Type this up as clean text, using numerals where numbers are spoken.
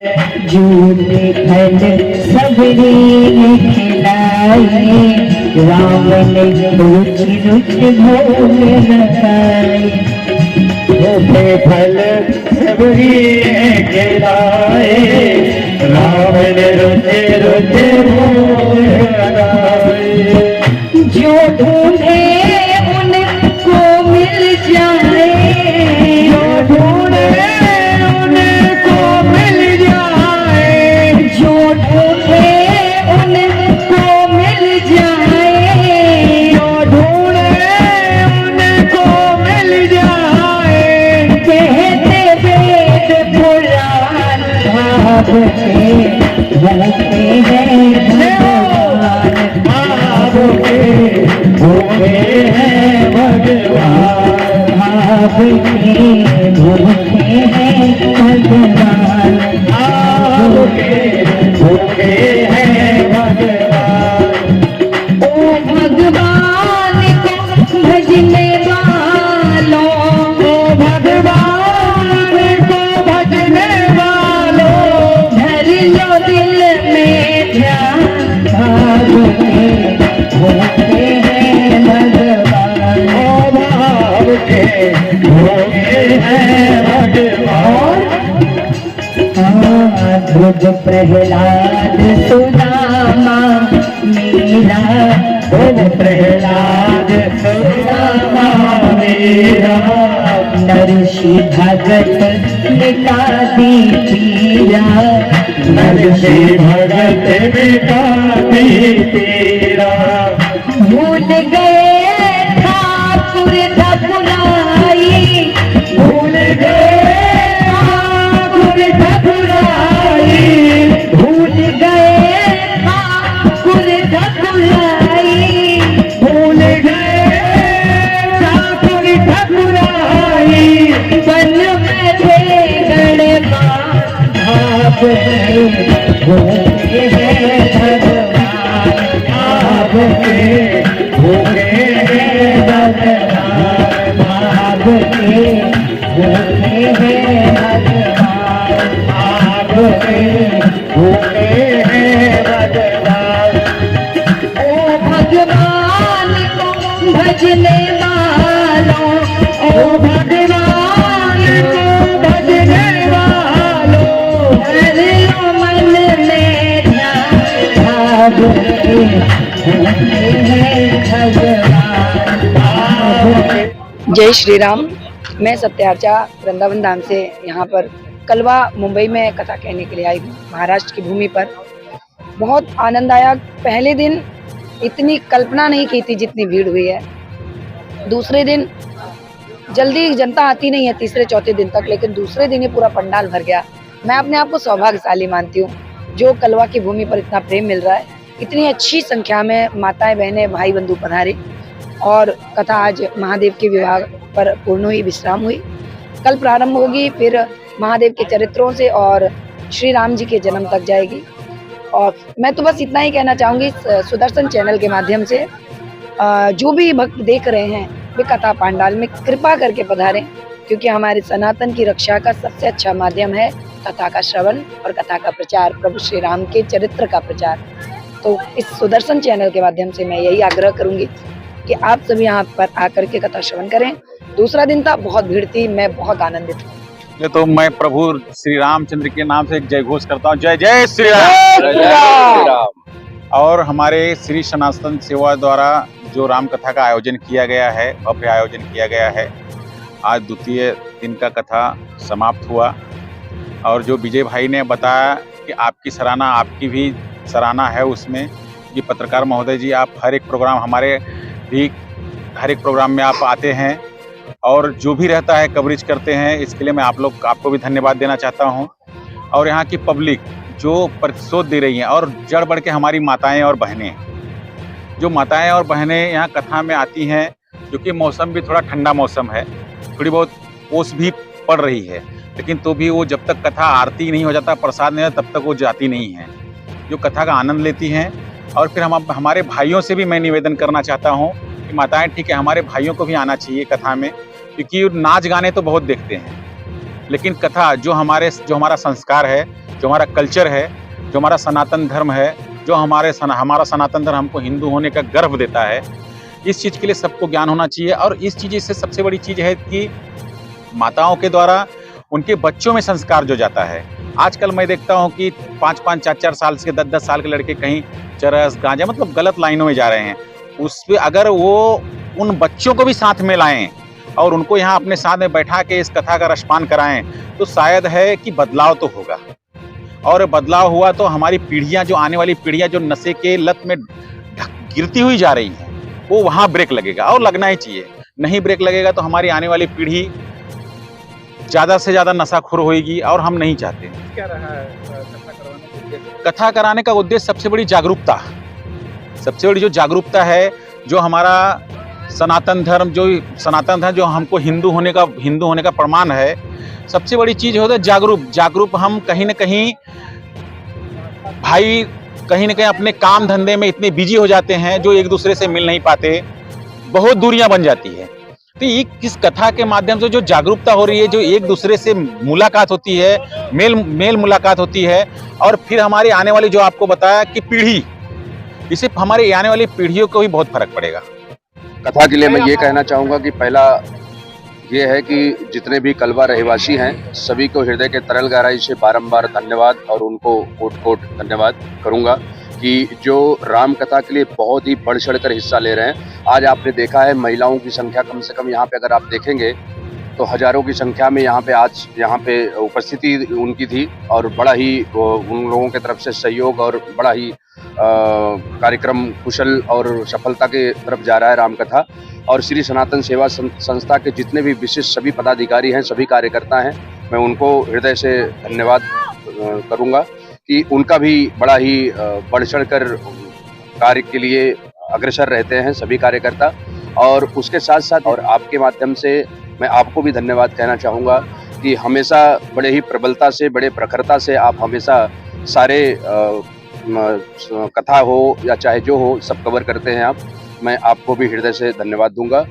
झूले फल सबरी खिलाए, राम ने रुच रुच भोग लगाए। झूले फल सबरी खिलाए, राम ने रुच रुच भोग लगाए। जो ढूंढे उनको मिल जाए, जो ढूंढे उनको मिल जाए, जो ढूंढे उनको मिल जाए, जो ढूंढे उनको मिल जाए। कहते वेद पुराण भाव के रखते हैं भगवान, भाव के भूखे हैं भगवान, भाव के भूखे हैं भगवान, भाव के भूखे हैं भगवान। ओ भगवान को भजने वालों, ओ भगवान को भजने वालों, धर लो दिल में ध्यान, भाव के भूखे हैं भगवान। ओ भाव के भूखे हैं भगवान। ध्रुव प्रहलाद सुदामा मीरा, ध्रुव प्रहलाद सुदामा मीरा, नरषि भगत मिटाती पीरा, नरषि भगत मिटाती पीरा। भूल गए ठाकुर ठकुराई, भूल गए ठाकुर ठकुराई, भूल गए ठाकुर ठकुराई, भूल गए ठाकुर ठकुराई। बन में थे गणमान, भाव के भूखे हैं भगवान, भाव के भूखे हैं भगवान, भाव के भूखे हैं भगवान, भाव के भूखे हैं भगवान। ओ भगवान को भजने वालों, ओ भगवान को भजने वालों, धर लो मन में ध्यान, भाव के भूखे हैं भगवान, भाव के। जय श्री राम। मैं सत्यार्चा वृंदावन धाम से यहाँ पर कलवा मुंबई में कथा कहने के लिए आई हूँ, महाराष्ट्र की भूमि पर। बहुत आनंद आया। पहले दिन इतनी कल्पना नहीं की थी जितनी भीड़ हुई है। दूसरे दिन जल्दी जनता आती नहीं है तीसरे चौथे दिन तक, लेकिन दूसरे दिन ही पूरा पंडाल भर गया। मैं अपने आप को सौभाग्यशाली मानती हूँ जो कलवा की भूमि पर इतना प्रेम मिल रहा है। इतनी अच्छी संख्या में माताएं बहनें भाई बंधु पधारे और कथा आज महादेव के विवाह पर पूर्ण हुई, विश्राम हुई। कल प्रारंभ होगी, फिर महादेव के चरित्रों से और श्री राम जी के जन्म तक जाएगी। और मैं तो बस इतना ही कहना चाहूँगी सुदर्शन चैनल के माध्यम से जो भी भक्त देख रहे हैं वे कथा पंडाल में कृपा करके पधारें, क्योंकि हमारे सनातन की रक्षा का सबसे अच्छा माध्यम है कथा का श्रवण और कथा का प्रचार, प्रभु श्री राम के चरित्र का प्रचार। तो इस सुदर्शन चैनल के माध्यम से मैं यही आग्रह करूंगी कि आप सभी यहाँ पर आकर के कथा श्रवण करें। दूसरा दिन था, बहुत भीड़ थी, मैं बहुत आनंदित हूँ। ये तो मैं प्रभु श्री रामचंद्र के नाम से एक जय घोष करता हूँ। जय जय श्री राम। जय श्री राम। और हमारे श्री सनातन सेवा द्वारा जो राम कथा का आयोजन किया गया है, भव्य आयोजन किया गया है। आज द्वितीय दिन का कथा समाप्त हुआ और जो विजय भाई ने बताया कि आपकी सराहना, आपकी भी सराहना है उसमें कि पत्रकार महोदय जी आप हर एक प्रोग्राम हमारे भी हर एक प्रोग्राम में आप आते हैं और जो भी रहता है कवरेज करते हैं। इसके लिए मैं आपको भी धन्यवाद देना चाहता हूं। और यहाँ की पब्लिक जो प्रतिशोध दे रही हैं और जड़ बढ़ के हमारी माताएं और बहनें, जो माताएं और बहनें यहाँ कथा में आती हैं, क्योंकि मौसम भी थोड़ा ठंडा मौसम है, थोड़ी बहुत ओस भी पड़ रही है, लेकिन तो भी वो जब तक कथा आरती नहीं हो जाता, प्रसाद नहीं होता, तब तक वो जाती नहीं हैं, जो कथा का आनंद लेती हैं। और फिर हमारे भाइयों से भी मैं निवेदन करना चाहता हूँ कि माताएं ठीक है, हमारे भाइयों को भी आना चाहिए कथा में, क्योंकि नाच गाने तो बहुत देखते हैं, लेकिन कथा जो हमारा संस्कार है, जो हमारा कल्चर है, जो हमारा सनातन धर्म है, जो हमारा सनातन धर्म हमको हिंदू होने का गर्व देता है, इस चीज़ के लिए सबको ज्ञान होना चाहिए। और इस चीज़ से सबसे बड़ी चीज़ है कि माताओं के द्वारा उनके बच्चों में संस्कार जो जाता है। आजकल मैं देखता हूँ कि 5-5, 4-4 साल से 10-10 साल के लड़के कहीं चरस, गांजा मतलब गलत लाइनों में जा रहे हैं। उस पे अगर वो उन बच्चों को भी साथ में लाएं और उनको यहाँ अपने साथ में बैठा के इस कथा का रसपान कराएं, तो शायद है कि बदलाव तो होगा। और बदलाव हुआ तो हमारी पीढ़ियाँ, जो आने वाली पीढ़ियाँ जो नशे के लत में गिरती हुई जा रही हैं, वो वहाँ ब्रेक लगेगा और लगना ही चाहिए। नहीं ब्रेक लगेगा तो हमारी आने वाली पीढ़ी ज़्यादा से ज़्यादा नशाखोर होएगी और हम नहीं चाहते। क्या रहा है कथा करवाने का उद्देश्य? कथा कराने का उद्देश्य सबसे बड़ी जागरूकता, सबसे बड़ी जो जागरूकता है, जो हमारा सनातन धर्म जो हमको हिंदू होने का प्रमाण है, सबसे बड़ी चीज़ होता है जागरूक। हम कहीं न कहीं भाई अपने काम धंधे में इतने बिजी हो जाते हैं जो एक दूसरे से मिल नहीं पाते, बहुत दूरियां बन जाती है। तो ये किस कथा के माध्यम से जो जागरूकता हो रही है, जो एक दूसरे से मुलाकात होती है, मेल मुलाकात होती है, और फिर हमारी आने वाली जो आपको बताया कि पीढ़ी, इससे हमारी आने वाली पीढ़ियों को भी बहुत फर्क पड़ेगा। कथा के लिए मैं ये कहना चाहूँगा कि पहला ये है कि जितने भी कलवा रहवासी हैं सभी को हृदय के तरल गहराई से बारंबार धन्यवाद, और उनको कोट धन्यवाद करूँगा कि जो राम कथा के लिए बहुत ही बढ़ चढ़ कर हिस्सा ले रहे हैं। आज आपने देखा है महिलाओं की संख्या कम से कम यहाँ पे अगर आप देखेंगे तो हजारों की संख्या में यहाँ पे उपस्थिति उनकी थी, और बड़ा ही उन लोगों की तरफ से सहयोग और बड़ा ही कार्यक्रम कुशल और सफलता के तरफ जा रहा है राम कथा। और श्री सनातन सेवा संस्था के जितने भी विशिष्ट सभी पदाधिकारी हैं, सभी कार्यकर्ता हैं, मैं उनको हृदय से धन्यवाद करूंगा कि उनका भी बड़ा ही बढ़ चढ़ कर कार्य के लिए अग्रसर रहते हैं सभी कार्यकर्ता। और उसके साथ साथ और आपके माध्यम से मैं आपको भी धन्यवाद कहना चाहूँगा कि हमेशा बड़े ही प्रबलता से, बड़े प्रखरता से आप हमेशा सारे कथा हो या चाहे जो हो सब कवर करते हैं आप। मैं आपको भी हृदय से धन्यवाद दूंगा।